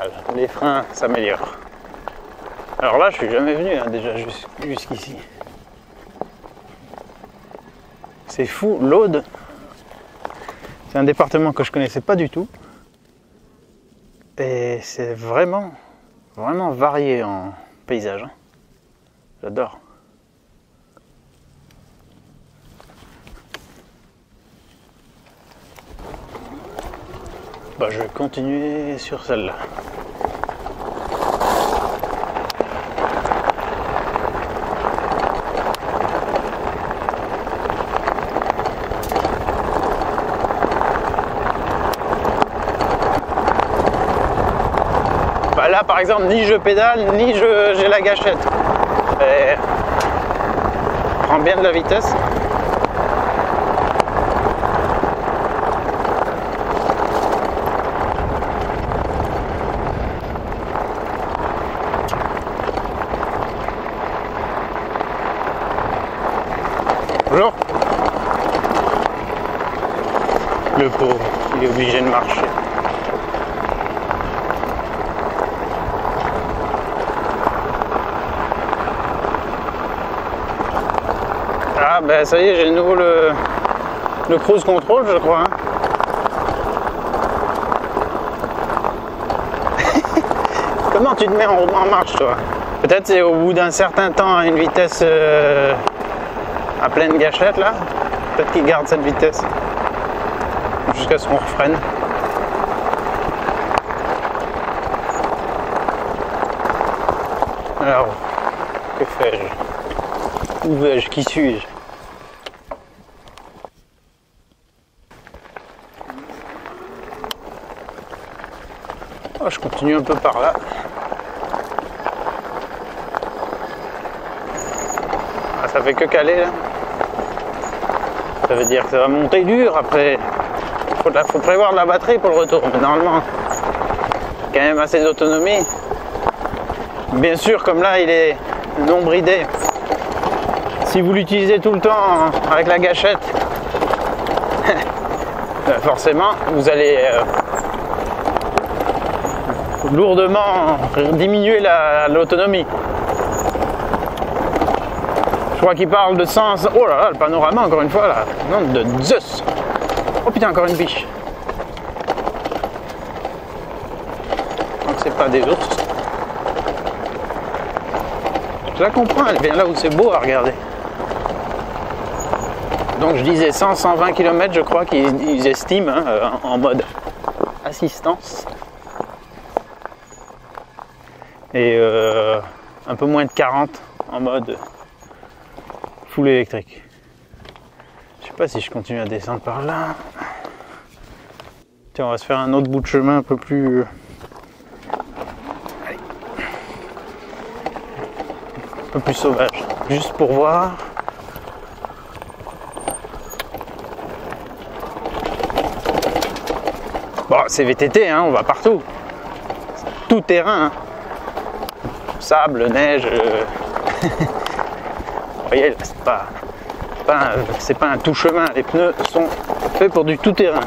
mal, les freins s'améliorent. Alors là, je suis jamais venu hein, déjà jusqu'ici. C'est fou, l'Aude, c'est un département que je connaissais pas du tout. Et c'est vraiment varié en paysage. Hein. J'adore. Bah, je vais continuer sur celle-là. Bah là par exemple, ni je pédale, ni j'ai la gâchette. Et je prends bien de la vitesse. Bonjour. Le pauvre, il est obligé de marcher. Ah ben ça y est, j'ai de nouveau le cruise control je crois. Hein. Comment tu te mets en marche toi? Peut-être c'est au bout d'un certain temps à une vitesse à pleine gâchette là. Peut-être qu'il garde cette vitesse jusqu'à ce qu'on refreine. Alors, que fais-je? Où vais-je? Qui suis-je? Oh, je continue un peu par là. Ah, ça fait que caler là. Ça veut dire que ça va monter dur après. Faut prévoir de la batterie pour le retour. Mais normalement, quand même assez d'autonomie. Bien sûr, comme là, il est non bridé. Si vous l'utilisez tout le temps avec la gâchette, forcément, vous allez lourdement diminuer l'autonomie. Je crois qu'il parle de 100... Oh là là, le panorama encore une fois là. Non, de Zeus. Oh putain, encore une biche. Donc c'est pas des ours. Je la comprends, elle vient là où c'est beau à regarder. Donc je disais 100-120 km je crois qu'ils estiment hein, en mode assistance. Et un peu moins de 40 en mode full électrique. Je sais pas si je continue à descendre par là. Tiens, on va se faire un autre bout de chemin un peu plus... Allez. Un peu plus sauvage. Juste pour voir. Bon, c'est VTT, hein, on va partout. Tout terrain. Hein. Sable, neige. Vous voyez, là, c'est pas un tout chemin. Les pneus sont faits pour du tout terrain.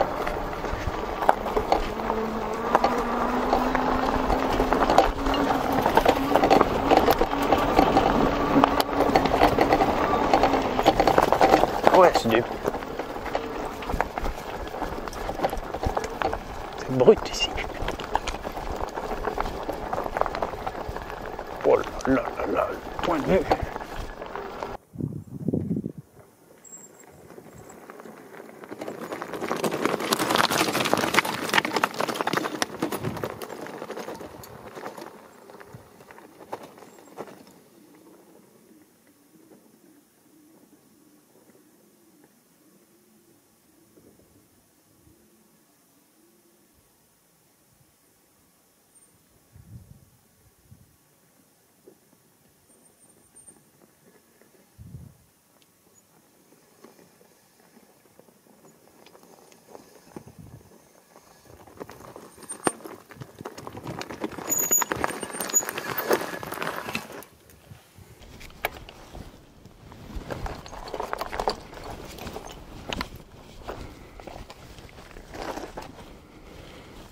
Ouais, c'est brut ici. Oh là là là là, le point de vue.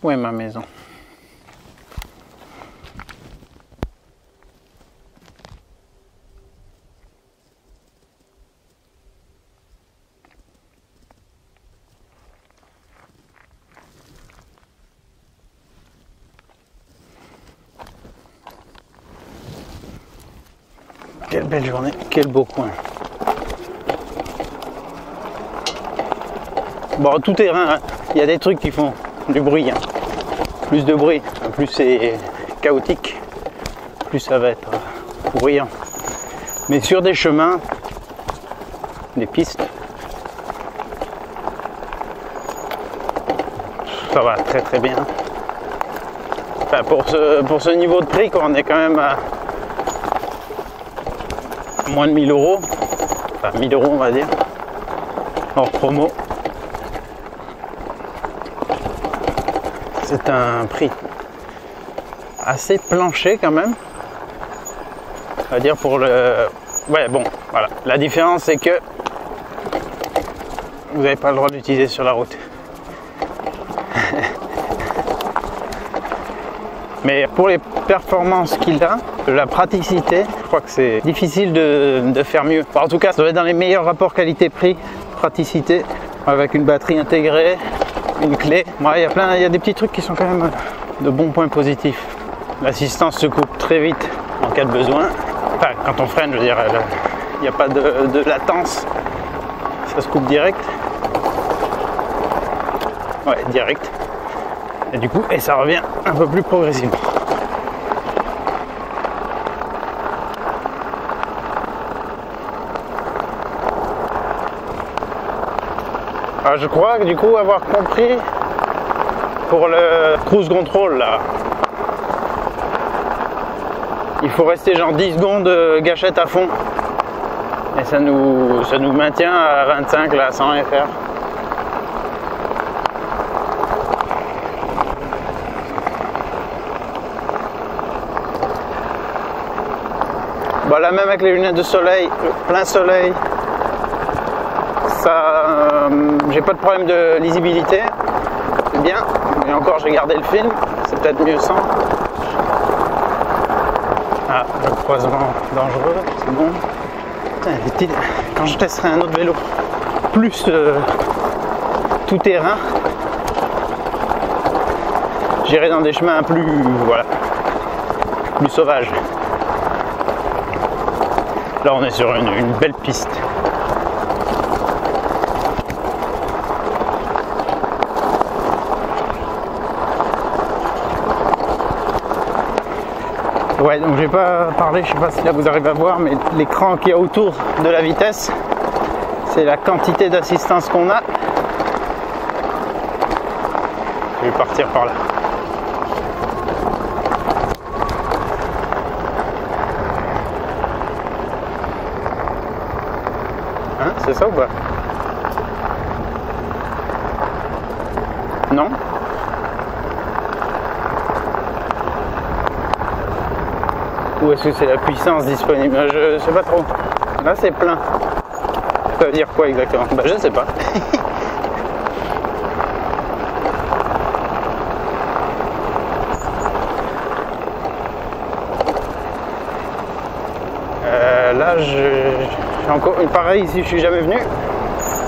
Où est ma maison? Quelle belle journée, quel beau coin. Bon, tout terrain, il y a des trucs qui font du bruit. Hein. Plus de bruit, plus c'est chaotique, plus ça va être bruyant. Mais sur des chemins, des pistes, ça va très très bien. Enfin, pour ce niveau de prix, on est quand même à moins de 1000 euros, enfin 1000 euros on va dire, hors promo. C'est un prix assez plancher quand même. On va dire pour le... Ouais bon, voilà. La différence c'est que vous n'avez pas le droit d'utiliser sur la route. Mais pour les performances qu'il a, la praticité, je crois que c'est difficile de faire mieux. En tout cas, ça doit être dans les meilleurs rapports qualité-prix, praticité, avec une batterie intégrée, une clé. Ouais, il y a des petits trucs qui sont quand même de bons points positifs. L'assistance se coupe très vite en cas de besoin. Enfin, quand on freine, je veux dire, il n'y a pas de latence. Ça se coupe direct. Ouais, direct. Et du coup, ça revient un peu plus progressivement. Alors, je crois que du coup avoir compris pour le cruise control là, il faut rester genre 10 secondes gâchette à fond et ça nous maintient à 25 là sans rien faire. Bon, là même avec les lunettes de soleil, plein soleil, ça, j'ai pas de problème de lisibilité, c'est bien. Et encore, j'ai gardé le film, c'est peut-être mieux sans. Ah, le croisement dangereux, c'est bon. Putain, quand je testerai un autre vélo plus tout terrain, j'irai dans des chemins plus, voilà, plus sauvages. Là, on est sur une belle piste. Ouais, donc j'ai pas parlé, je sais pas si là vous arrivez à voir, mais l'écran qu'il y a autour de la vitesse, c'est la quantité d'assistance qu'on a. Je vais partir par là. Hein, c'est ça ou pas? Non? Ou est-ce que c'est la puissance disponible? Je sais pas trop. Là c'est plein. Ça veut dire quoi exactement? Bah je sais pas. Là j'ai encore une pareille ici, je suis jamais venu.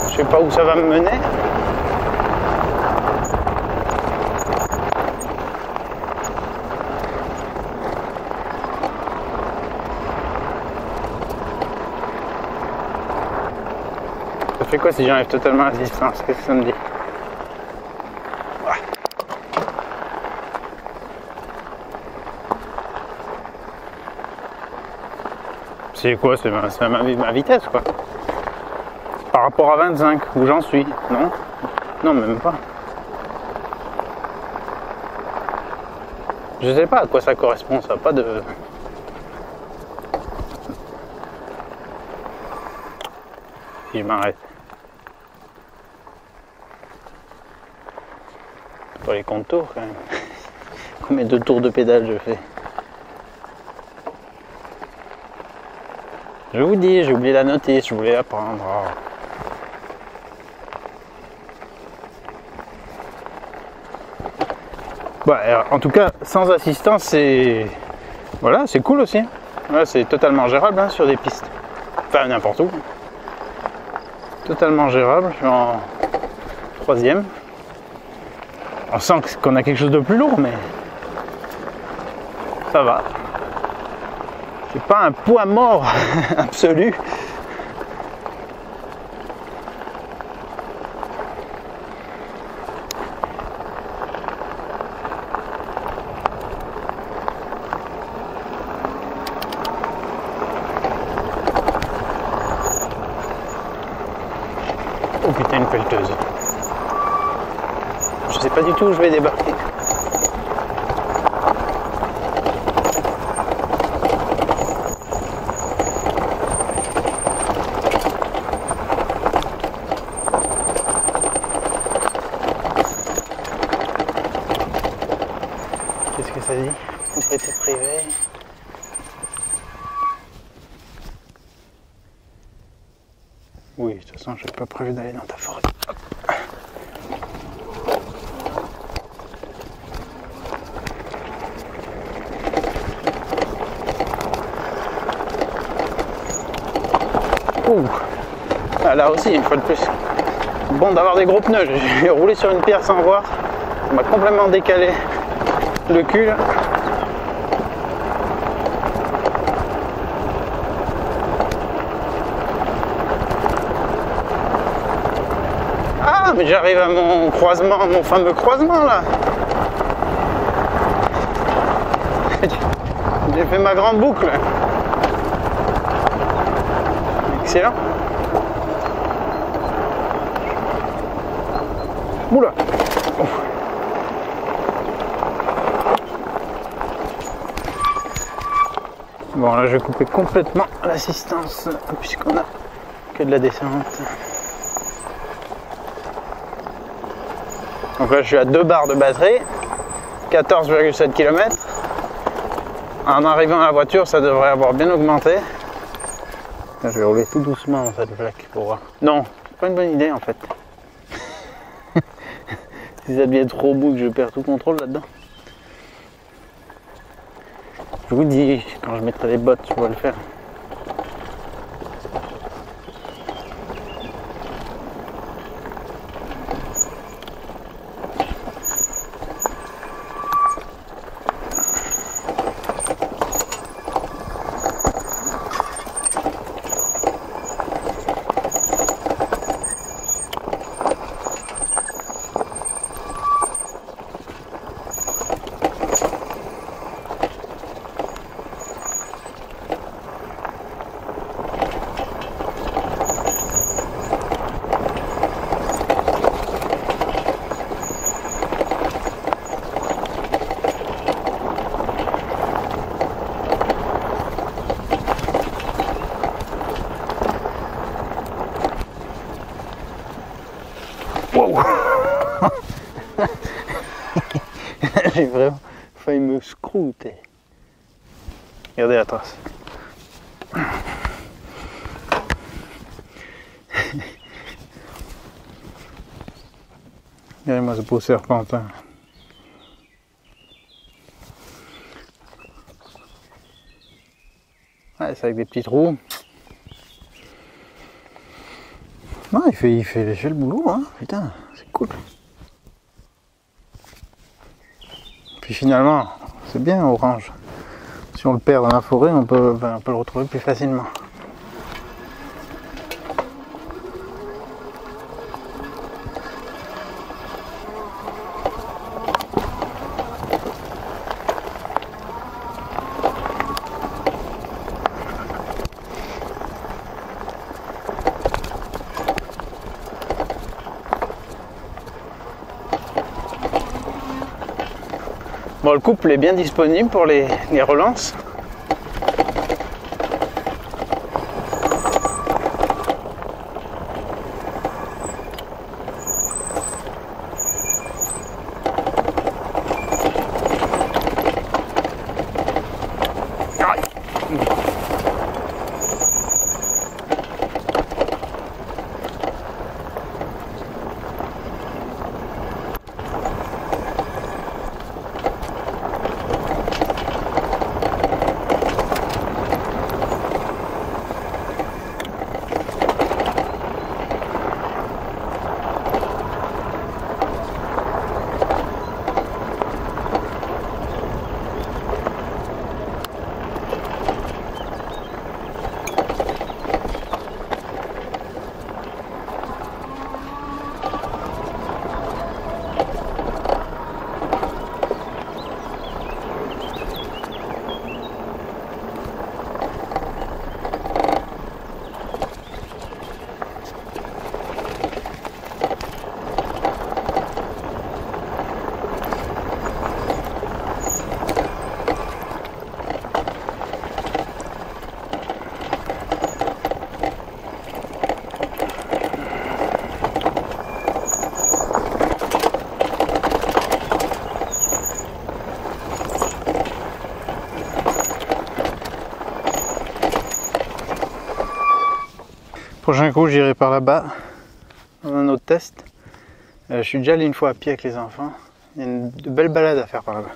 Je sais pas où ça va me mener. Ça fait quoi si j'enlève totalement l'assistance? Qu'est-ce que ça me dit? C'est quoi? C'est ma vitesse quoi. Par rapport à 25, où j'en suis? Non? Non, même pas. Je sais pas à quoi ça correspond, ça n'a pas de... Si je m'arrête. Pas les contours quand même. Combien de tours de pédale je fais? Je vous dis, j'ai oublié la notice, je voulais la prendre. Oh. Bah, en tout cas, sans assistance, c'est... Voilà, c'est cool aussi. Là, c'est totalement gérable hein, sur des pistes. Enfin, n'importe où. Totalement gérable. Je suis en 3e. On sent qu'on a quelque chose de plus lourd, mais ça va. C'est pas un point mort absolu. Oh putain, une pelleteuse. Je sais pas du tout où je vais débarquer. Qu'est-ce que ça dit? Propriété privée. Oui, de toute façon, j'ai pas prévu d'aller dans ta forêt. Hop. Ouh. Ah, là aussi, une fois de plus. Bon d'avoir des gros pneus. J'ai roulé sur une pierre sans voir. Ça m'a complètement décalé le cul là. Ah, mais j'arrive à mon croisement, mon fameux croisement là. J'ai fait ma grande boucle. Excellent. Oula. Ouf. Bon, là je vais couper complètement l'assistance puisqu'on a que de la descente. Donc là je suis à 2 barres de batterie, 14,7 km. En arrivant à la voiture, ça devrait avoir bien augmenté. Je vais rouler tout doucement dans cette plaque pour voir. Non, c'est pas une bonne idée en fait. Si ça devient trop beau que je perds tout contrôle là-dedans. Je vous dis, quand je mettrai les bottes, je pourrai le faire. Wow. J'ai vraiment failli me scrouter. Regardez la trace. Regardez-moi ce beau serpentin. Ouais, c'est avec des petits trous. Non, il fait le boulot, hein. Putain, c'est cool. Puis finalement, c'est bien Orange. Si on le perd dans la forêt, on peut le retrouver plus facilement. Bon, le couple est bien disponible pour les relances. Prochain coup, j'irai par là-bas, dans un autre test. Je suis déjà allé une fois à pied avec les enfants. Il y a de belles balades à faire par là-bas.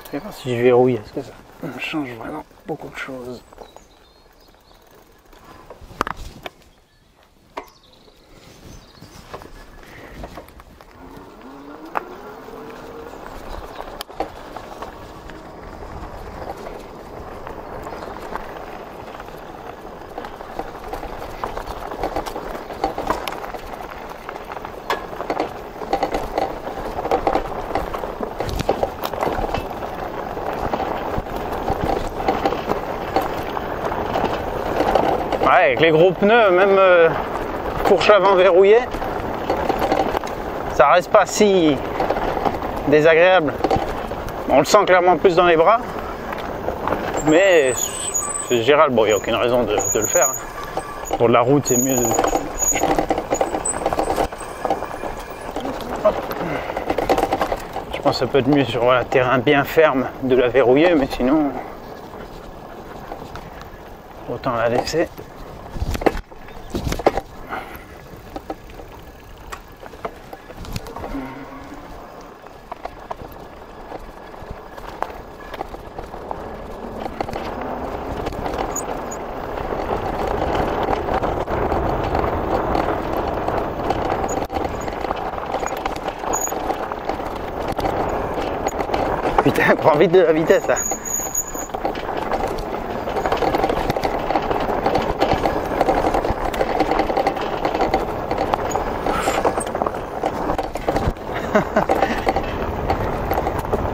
Je vais voir si je verrouille, est-ce que ça change vraiment beaucoup de choses. Ouais, avec les gros pneus, même fourche avant verrouillée, ça reste pas si désagréable. On le sent clairement plus dans les bras, mais c'est gérable. Bon, il n'y a aucune raison de le faire. Pour de la route, c'est mieux de... Hop. Je pense que ça peut être mieux sur un terrain bien ferme de la verrouiller, mais sinon, autant la laisser. Putain, prends vite de la vitesse là.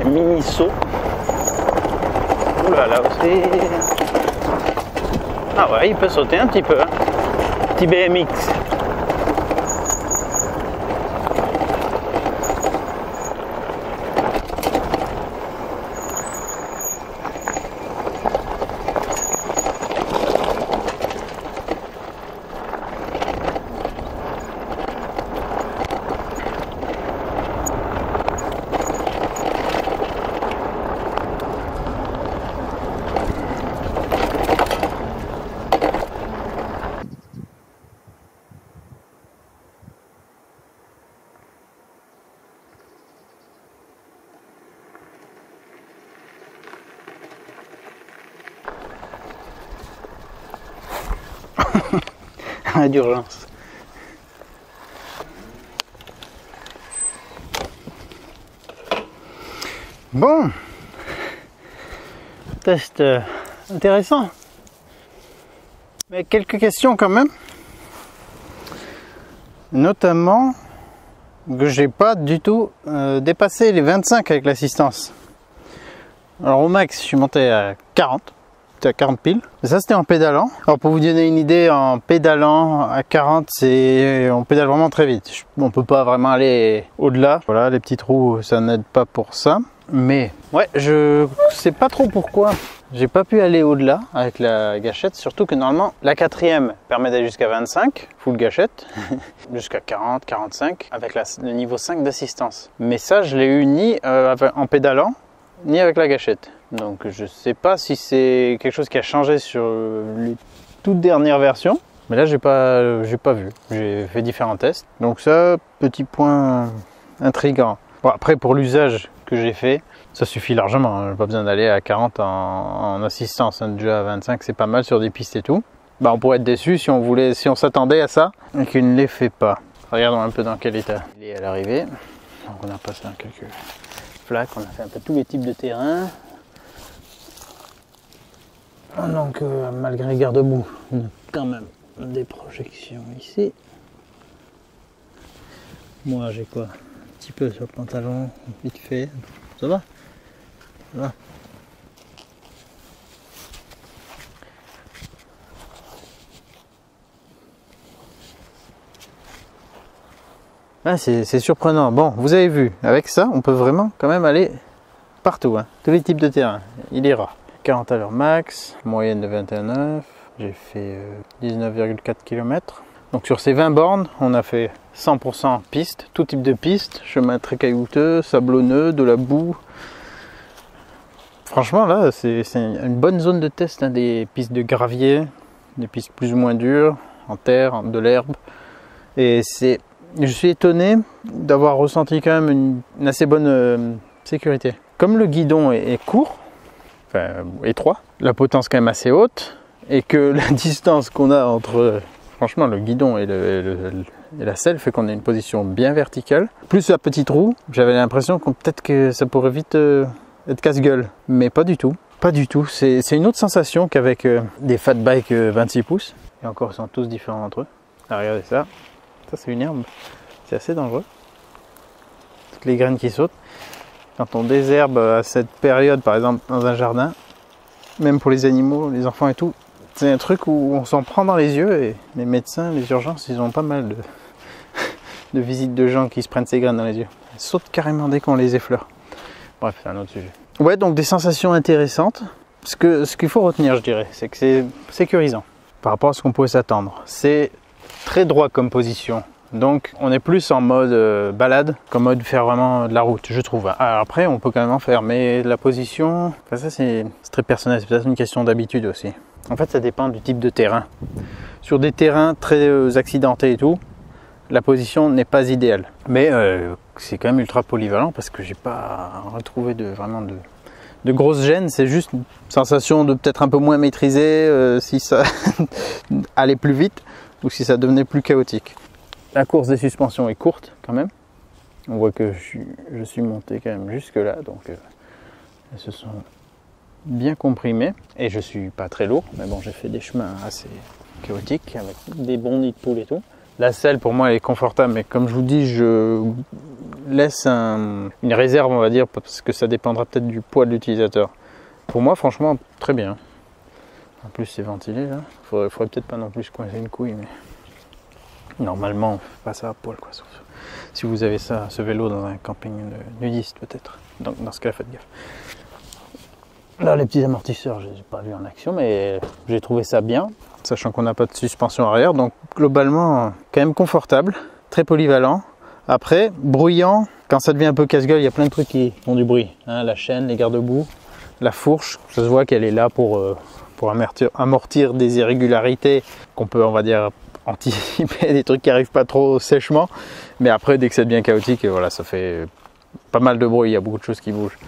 Mini saut. Oula là aussi. Ah ouais, il peut sauter un petit peu. Hein. Petit BMX. D'urgence. Bon, test intéressant, mais quelques questions quand même, notamment que j'ai pas du tout dépassé les 25 avec l'assistance. Alors au max, je suis monté à 40. À 40 piles. Et ça c'était en pédalant. Alors pour vous donner une idée, en pédalant à 40, on pédale vraiment très vite. On peut pas vraiment aller au-delà. Voilà, les petits trous, ça n'aide pas pour ça. Mais ouais, je sais pas trop pourquoi j'ai pas pu aller au-delà avec la gâchette. Surtout que normalement la 4e permet d'aller jusqu'à 25, full gâchette, jusqu'à 40, 45 avec le niveau 5 d'assistance. Mais ça je l'ai eu ni en pédalant ni avec la gâchette. Donc je sais pas si c'est quelque chose qui a changé sur les toutes dernières versions. Mais là j'ai pas vu. J'ai fait différents tests. Donc ça, petit point intriguant. Bon, après pour l'usage que j'ai fait, ça suffit largement. J'ai pas besoin d'aller à 40 en assistance. Déjà à 25 c'est pas mal sur des pistes et tout. Bah, on pourrait être déçu si on s'attendait à ça et qu'il ne les fait pas. Regardons un peu dans quel état il est à l'arrivée. Donc on a passé dans quelques flaques, on a fait un peu tous les types de terrain. Donc malgré les garde-boue, on a quand même des projections ici. Moi j'ai quoi? Un petit peu sur le pantalon, vite fait. Ça va? Ça va. Ah, c'est surprenant. Bon, vous avez vu, avec ça, on peut vraiment quand même aller partout. Hein. Tous les types de terrain. Il ira. 40 à l'heure max, moyenne de 21,9. J'ai fait 19,4 km. Donc sur ces 20 bornes, on a fait 100% piste, tout type de piste, chemin très caillouteux, sablonneux, de la boue. Franchement là, c'est une bonne zone de test, hein, des pistes de gravier, des pistes plus ou moins dures, en terre, de l'herbe. Et je suis étonné d'avoir ressenti quand même une assez bonne sécurité. Comme le guidon est court, enfin étroit, la potence quand même assez haute, et que la distance qu'on a entre franchement le guidon et la selle fait qu'on a une position bien verticale. Plus la petite roue, j'avais l'impression que peut-être que ça pourrait vite être casse-gueule, mais pas du tout. Pas du tout, c'est une autre sensation qu'avec des fat bikes 26 pouces. Et encore, ils sont tous différents entre eux. Ah, regardez ça, ça c'est une herbe, c'est assez dangereux. Toutes les graines qui sautent. Quand on désherbe à cette période, par exemple dans un jardin, même pour les animaux, les enfants et tout, c'est un truc où on s'en prend dans les yeux et les médecins, les urgences, ils ont pas mal de visites de gens qui se prennent ces graines dans les yeux. Elles sautent carrément dès qu'on les effleure. Bref, c'est un autre sujet. Ouais, donc des sensations intéressantes. Ce qu'il faut retenir, je dirais, c'est que c'est sécurisant par rapport à ce qu'on pouvait s'attendre. C'est très droit comme position. Donc on est plus en mode balade qu'en mode faire vraiment de la route, je trouve. Alors après, on peut quand même en faire, mais la position, enfin, ça c'est très personnel, c'est peut-être une question d'habitude aussi. En fait, ça dépend du type de terrain. Sur des terrains très accidentés et tout, la position n'est pas idéale. Mais c'est quand même ultra polyvalent parce que j'ai pas retrouvé vraiment de grosses gênes. C'est juste une sensation de peut-être un peu moins maîtriser si ça allait plus vite ou si ça devenait plus chaotique. La course des suspensions est courte quand même. On voit que je suis monté quand même jusque là, donc elles se sont bien comprimées. Et je suis pas très lourd, mais bon, j'ai fait des chemins assez chaotiques avec des bons nids de poules et tout. La selle pour moi elle est confortable, mais comme je vous dis, je laisse une réserve, on va dire, parce que ça dépendra peut-être du poids de l'utilisateur. Pour moi, franchement, très bien. En plus, c'est ventilé là. Faudrait peut-être pas non plus coincer une couille, mais normalement, on fait pas ça à poil, quoi. Sauf si vous avez ça, ce vélo dans un camping nudiste, peut-être. Donc, dans ce cas, faites gaffe. Là, les petits amortisseurs, je les ai pas vus en action, mais j'ai trouvé ça bien, sachant qu'on n'a pas de suspension arrière. Donc, globalement, quand même confortable, très polyvalent. Après, bruyant, quand ça devient un peu casse-gueule, il y a plein de trucs qui font du bruit. Hein, la chaîne, les garde-boue, la fourche, ça se voit qu'elle est là pour amortir des irrégularités qu'on peut, on va dire, anticiper, des trucs qui arrivent pas trop sèchement. Mais après, dès que ça devient chaotique, voilà, ça fait pas mal de bruit, il y a beaucoup de choses qui bougent.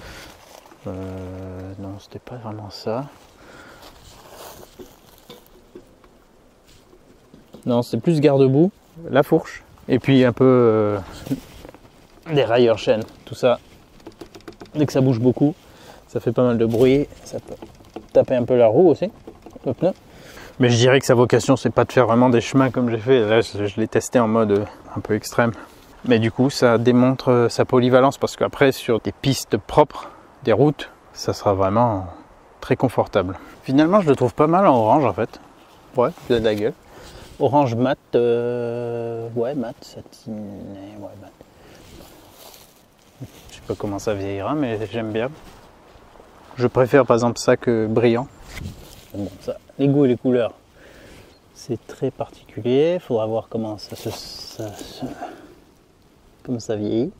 Non, c'était pas vraiment ça. Non, c'est plus garde-boue, la fourche, et puis un peu des railleurs chaînes. Tout ça, dès que ça bouge beaucoup, ça fait pas mal de bruit. Ça peut taper un peu la roue aussi, le pneu. Mais je dirais que sa vocation, c'est pas de faire vraiment des chemins comme j'ai fait. Là, je l'ai testé en mode un peu extrême. Mais du coup, ça démontre sa polyvalence parce qu'après, sur des pistes propres, des routes, ça sera vraiment très confortable. Finalement, je le trouve pas mal en orange en fait. Ouais, il a de la gueule. Orange mat, ouais, mat, satiné, ouais, mat. Je sais pas comment ça vieillira, mais j'aime bien. Je préfère par exemple ça que brillant. Bon, ça, les goûts et les couleurs, c'est très particulier. Il faudra voir comment comment ça vieillit.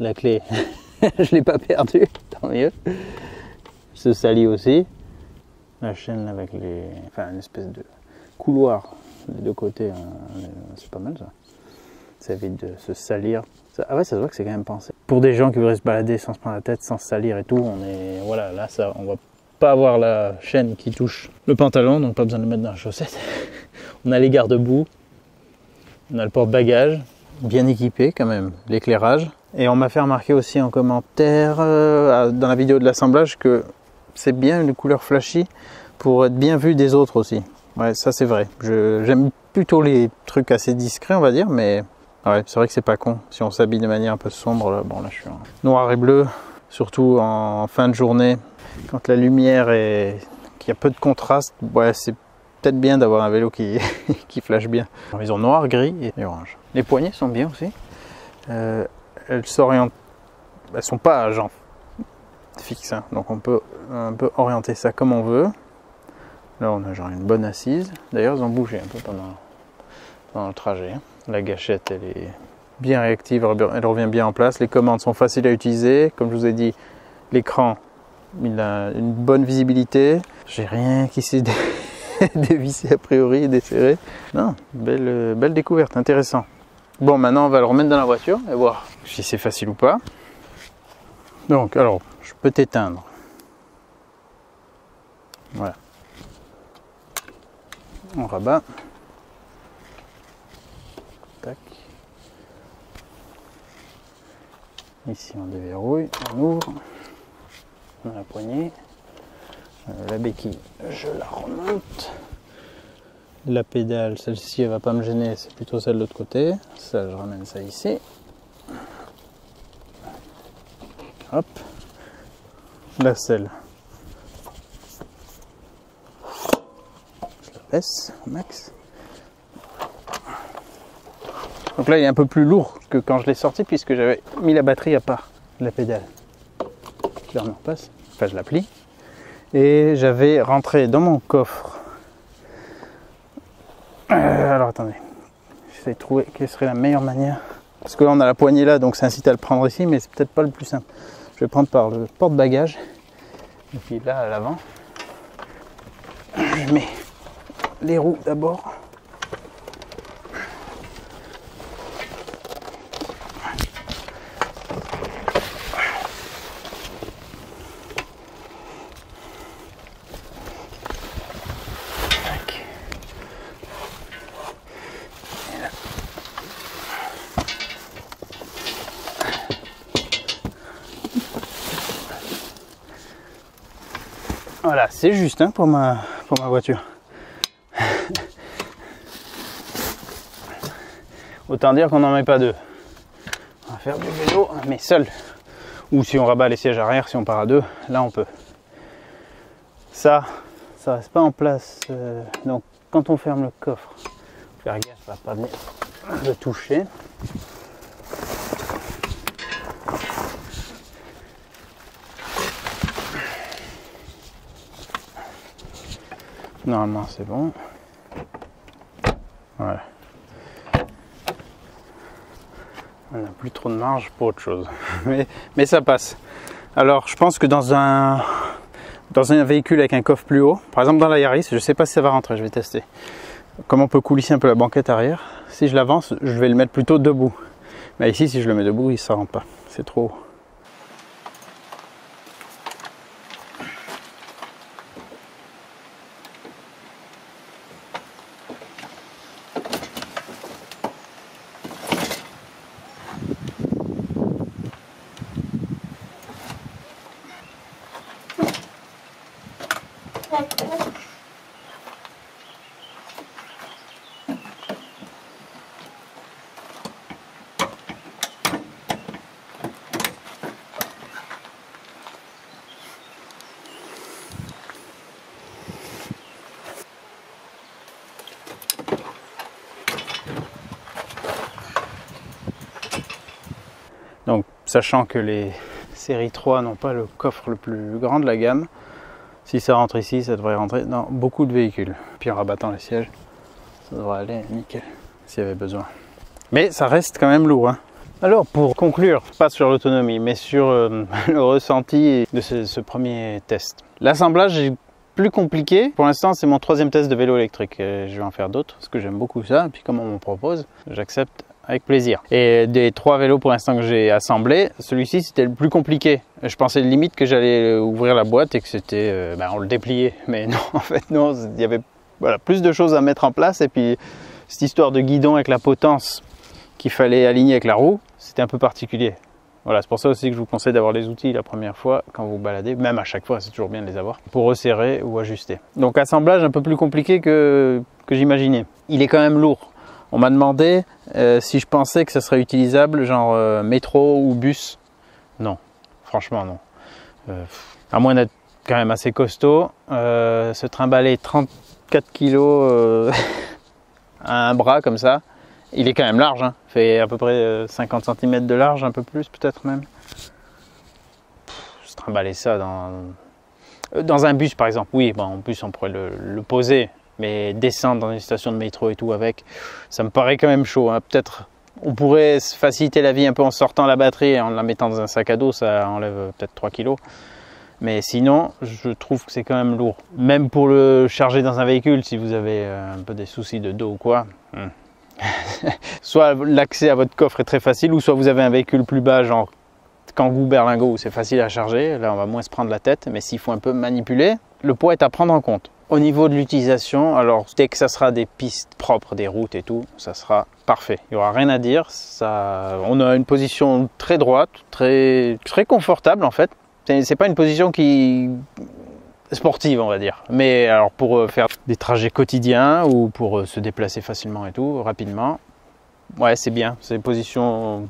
La clé, je l'ai pas perdue, tant mieux. Se salit aussi. La chaîne avec une espèce de couloir des deux côtés, c'est pas mal ça. Ça évite de se salir. Ah ouais, ça se voit que c'est quand même pensé. Pour des gens qui voudraient se balader sans se prendre la tête, sans se salir et tout, voilà, là ça, on va pas avoir la chaîne qui touche le pantalon, donc pas besoin de le mettre dans la chaussette. On a les garde-boue, on a le porte-bagages, bien équipé quand même, l'éclairage. Et on m'a fait remarquer aussi en commentaire dans la vidéo de l'assemblage que c'est bien une couleur flashy pour être bien vu des autres aussi. Ouais, ça c'est vrai. J'aime plutôt les trucs assez discrets, on va dire, mais ouais, c'est vrai que c'est pas con. Si on s'habille de manière un peu sombre, là, bon là je suis en noir et bleu, surtout en fin de journée, quand la lumière est, qu'il y a peu de contraste, ouais, c'est peut-être bien d'avoir un vélo qui flash bien. Ils ont noir, gris et orange. Les poignées sont bien aussi. Elles s'orientent, elles sont pas à genre fixe, hein. Donc on peut un peu orienter ça comme on veut. Là on a genre une bonne assise. D'ailleurs ils ont bougé un peu pendant le trajet. La gâchette elle est bien réactive, elle revient bien en place. Les commandes sont faciles à utiliser. Comme je vous ai dit, l'écran il a une bonne visibilité. J'ai rien qui s'est dévisser a priori et desserrer. Non, belle découverte, intéressant. Bon, maintenant on va le remettre dans la voiture et voir si c'est facile ou pas. Donc, alors, je peux t'éteindre. Voilà. On rabat. Tac. Ici on déverrouille, on ouvre. On a la poignée. La béquille, je la remonte. La pédale, celle-ci elle va pas me gêner, c'est plutôt celle de l'autre côté. Ça, je ramène ça ici. Hop. La selle. Je la baisse au max. Donc là il est un peu plus lourd que quand je l'ai sorti puisque j'avais mis la batterie à part de la pédale. Je la remets en place, enfin je la plie. Et j'avais rentré dans mon coffre. Alors attendez, j'essaie de trouver quelle serait la meilleure manière. Parce que là on a la poignée là, donc ça incite à le prendre ici, mais c'est peut-être pas le plus simple. Je vais prendre par le porte-bagages. Et puis là à l'avant, je mets les roues d'abord. Voilà, c'est juste hein, pour ma voiture. Autant dire qu'on n'en met pas deux. On va faire du vélo, mais seul. Ou si on rabat les sièges arrière, si on part à deux, là on peut. Ça reste pas en place. Donc quand on ferme le coffre, faut faire gaffe, ça va pas venir le toucher. Normalement c'est bon. Voilà. On n'a plus trop de marge pour autre chose. mais ça passe. Alors je pense que dans un véhicule avec un coffre plus haut, par exemple dans la Yaris, je ne sais pas si ça va rentrer, je vais tester. Comme on peut coulisser un peu la banquette arrière, si je l'avance, je vais le mettre plutôt debout. Mais ici, si je le mets debout, ça ne rentre pas. C'est trop haut. Donc, sachant que les séries 3 n'ont pas le coffre le plus grand de la gamme, si ça rentre ici, ça devrait rentrer dans beaucoup de véhicules. Puis en rabattant les sièges, ça devrait aller nickel, s'il y avait besoin. Mais ça reste quand même lourd. Hein. Alors, pour conclure, pas sur l'autonomie, mais sur le ressenti de ce premier test. L'assemblage est plus compliqué. Pour l'instant, c'est mon 3e test de vélo électrique. Je vais en faire d'autres, parce que j'aime beaucoup ça. Et puis, comme on me propose, j'accepte avec plaisir. Et des 3 vélos pour l'instant que j'ai assemblés, celui-ci c'était le plus compliqué. Je pensais limite que j'allais ouvrir la boîte et que c'était, on le dépliait. Mais non, en fait non, il y avait plus de choses à mettre en place. Et puis cette histoire de guidon avec la potence qu'il fallait aligner avec la roue, c'était un peu particulier. Voilà, c'est pour ça aussi que je vous conseille d'avoir les outils la première fois quand vous baladez, même à chaque fois, c'est toujours bien de les avoir, pour resserrer ou ajuster. Donc assemblage un peu plus compliqué que j'imaginais. Il est quand même lourd. On m'a demandé si je pensais que ça serait utilisable, genre métro ou bus. Non, franchement non. À moins d'être quand même assez costaud, se trimballer 34 kg à un bras comme ça, il est quand même large, hein. Il fait à peu près 50 cm de large, un peu plus peut-être même. Se trimballer ça dans un bus par exemple, oui, bon, en bus on pourrait le poser. Mais descendre dans une station de métro et tout avec, ça me paraît quand même chaud. Hein. Peut-être on pourrait se faciliter la vie un peu en sortant la batterie et en la mettant dans un sac à dos, ça enlève peut-être 3 kg. Mais sinon, je trouve que c'est quand même lourd. Même pour le charger dans un véhicule, si vous avez un peu des soucis de dos ou quoi. Soit l'accès à votre coffre est très facile, ou soit vous avez un véhicule plus bas, genre Kangoo, Berlingo, où c'est facile à charger. Là, on va moins se prendre la tête. Mais s'il faut un peu manipuler, le poids est à prendre en compte. Au niveau de l'utilisation, alors dès que ça sera des pistes propres, des routes et tout, ça sera parfait. Il n'y aura rien à dire. On a une position très droite, très confortable en fait. C'est pas une position sportive, on va dire. Mais alors pour faire des trajets quotidiens ou pour se déplacer facilement et tout, rapidement, ouais, c'est bien. C'est position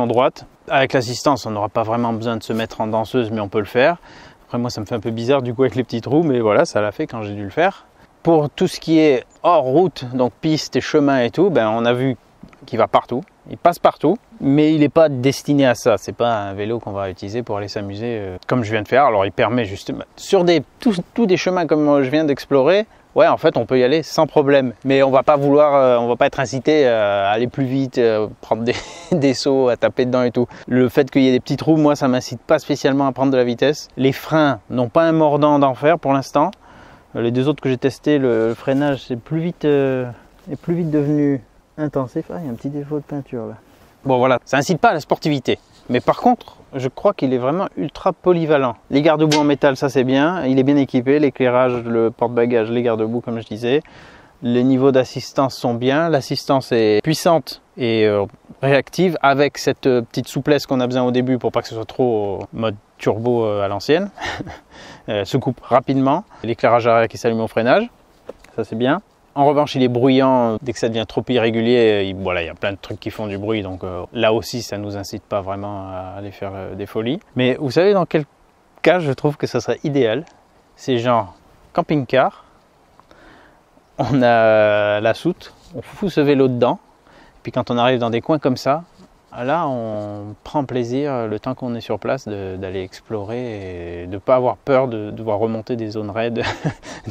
droite. Avec l'assistance, on n'aura pas vraiment besoin de se mettre en danseuse, mais on peut le faire. Après, moi, ça me fait un peu bizarre du coup avec les petits trous, mais voilà, ça l'a fait quand j'ai dû le faire. Pour tout ce qui est hors route, donc pistes et chemins et tout, ben, on a vu qu'il va partout. Il passe partout, mais il n'est pas destiné à ça. C'est pas un vélo qu'on va utiliser pour aller s'amuser comme je viens de faire. Alors il permet justement sur tous des chemins comme je viens d'explorer. Ouais, en fait, on peut y aller sans problème. Mais on va pas vouloir, on va pas être incité à aller plus vite, prendre des sauts, à taper dedans et tout. Le fait qu'il y ait des petits trous, moi, ça m'incite pas spécialement à prendre de la vitesse. Les freins n'ont pas un mordant d'enfer pour l'instant. Les deux autres que j'ai testés, le freinage, est plus vite devenu intensif. Ah, il y a un petit défaut de peinture là. Bon voilà, ça incite pas à la sportivité. Mais par contre, je crois qu'il est vraiment ultra polyvalent. Les garde-boue en métal, ça c'est bien. Il est bien équipé, l'éclairage, le porte-bagages, les garde-boue comme je disais. Les niveaux d'assistance sont bien. L'assistance est puissante et réactive avec cette petite souplesse qu'on a besoin au début pour pas que ce soit trop mode turbo à l'ancienne. Se coupe rapidement. L'éclairage arrière qui s'allume au freinage, ça c'est bien. En revanche, il est bruyant dès que ça devient trop irrégulier. Voilà, il y a plein de trucs qui font du bruit, donc là aussi, ça ne nous incite pas vraiment à aller faire des folies. Mais vous savez dans quel cas je trouve que ça serait idéal? C'est genre camping-car, on a la soute, on fout ce vélo dedans, puis quand on arrive dans des coins comme ça, là, on prend plaisir le temps qu'on est sur place d'aller explorer et de ne pas avoir peur de devoir remonter des zones raides,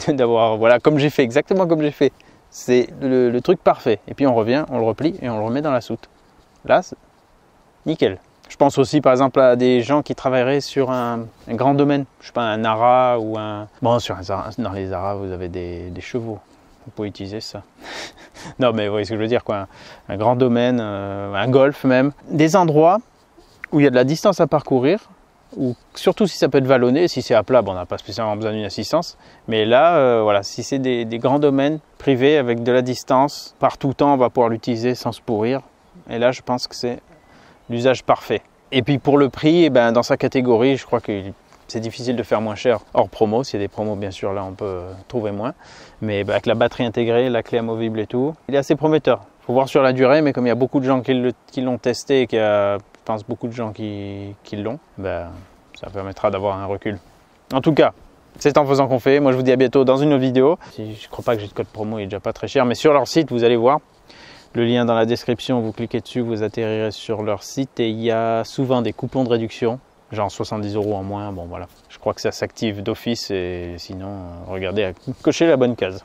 d'avoir, voilà, comme j'ai fait, exactement comme j'ai fait. C'est le truc parfait. Et puis on revient, on le replie et on le remet dans la soute. Là, c'est nickel. Je pense aussi par exemple à des gens qui travailleraient sur un grand domaine. Je sais pas, un ARA ou un... Bon, dans les ARA, vous avez des chevaux. Vous pouvez utiliser ça. Non, mais vous voyez ce que je veux dire, quoi. Un grand domaine, un golf même. Des endroits où il y a de la distance à parcourir, ou surtout si ça peut être vallonné. Si c'est à plat, bon, on n'a pas spécialement besoin d'une assistance. Mais là, voilà, si c'est des grands domaines privés avec de la distance, par tout temps, on va pouvoir l'utiliser sans se pourrir. Et là, je pense que c'est l'usage parfait. Et puis pour le prix, eh ben, dans sa catégorie, je crois que c'est difficile de faire moins cher hors promo. S'il y a des promos, bien sûr, là on peut trouver moins. Mais avec la batterie intégrée, la clé amovible et tout, il est assez prometteur. Il faut voir sur la durée, mais comme il y a beaucoup de gens qui l'ont testé et qu'il y a, je pense, beaucoup de gens qui l'ont, ben, ça permettra d'avoir un recul. En tout cas, c'est en faisant qu'on fait. Moi, je vous dis à bientôt dans une autre vidéo. Je ne crois pas que j'ai de code promo, il est déjà pas très cher, mais sur leur site, vous allez voir. Le lien dans la description, vous cliquez dessus, vous atterrirez sur leur site et il y a souvent des coupons de réduction. Genre 70 € en moins, bon voilà. Je crois que ça s'active d'office et sinon, regardez à cocher la bonne case.